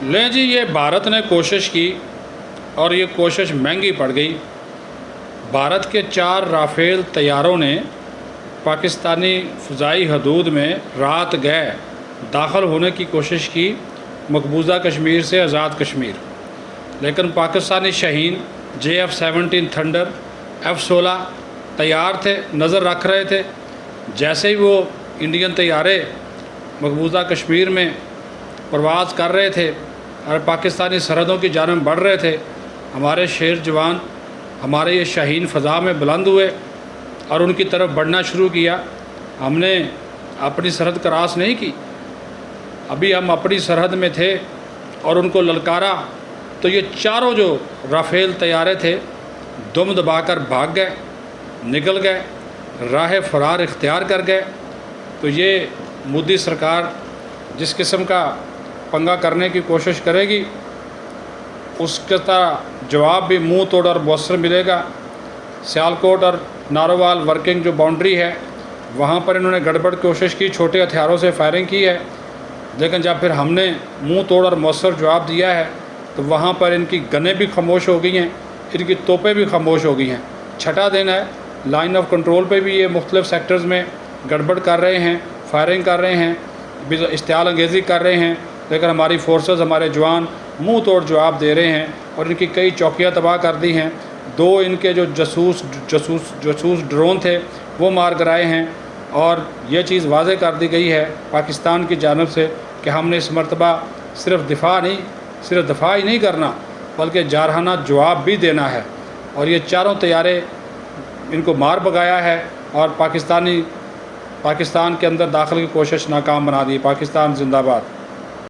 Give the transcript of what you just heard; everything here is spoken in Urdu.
لیں جی، یہ بھارت نے کوشش کی اور یہ کوشش مہنگی پڑ گئی۔ بھارت کے 4 رافیل طیاروں نے پاکستانی فضائی حدود میں رات گئے داخل ہونے کی کوشش کی، مقبوضہ کشمیر سے آزاد کشمیر، لیکن پاکستانی شاہین JF-17 تھنڈر F-16 تیار تھے، نظر رکھ رہے تھے۔ جیسے ہی وہ انڈین طیارے مقبوضہ کشمیر میں پرواز کر رہے تھے اور پاکستانی سرحدوں کی جانب بڑھ رہے تھے، ہمارے شیر جوان ہمارے یہ شاہین فضا میں بلند ہوئے اور ان کی طرف بڑھنا شروع کیا۔ ہم نے اپنی سرحد کراس نہیں کی، ابھی ہم اپنی سرحد میں تھے اور ان کو للکارا تو یہ چاروں جو رافیل طیارے تھے دم دبا کر بھاگ گئے، نکل گئے، راہ فرار اختیار کر گئے۔ تو یہ مودی سرکار جس قسم کا پنگا کرنے کی کوشش کرے گی اس کا جواب بھی منہ توڑ اور مؤثر ملے گا۔ سیالکوٹ اور نارووال ورکنگ جو باؤنڈری ہے وہاں پر انہوں نے گڑبڑ کوشش کی، چھوٹے ہتھیاروں سے فائرنگ کی ہے، لیکن جب پھر ہم نے منہ توڑ اور مؤثر جواب دیا ہے تو وہاں پر ان کی گنیں بھی خاموش ہو گئی ہیں، ان کی توپیں بھی خاموش ہو گئی ہیں۔ چھٹا دن ہے، لائن آف کنٹرول پہ بھی یہ مختلف سیکٹرز میں گڑبڑ کر رہے ہیں، فائرنگ کر رہے ہیں، اشتعال انگیزی کر رہے ہیں، لیکن ہماری فورسز، ہمارے جوان منہ توڑ جواب دے رہے ہیں اور ان کی کئی چوکیاں تباہ کر دی ہیں۔ 2 ان کے جو جاسوس ڈرون تھے وہ مار گرائے ہیں، اور یہ چیز واضح کر دی گئی ہے پاکستان کی جانب سے کہ ہم نے اس مرتبہ صرف دفاع ہی نہیں کرنا بلکہ جارحانہ جواب بھی دینا ہے، اور یہ چاروں طیارے ان کو مار بگایا ہے اور پاکستان کے اندر داخل کی کوشش ناکام بنا دی۔ پاکستان زندہ باد۔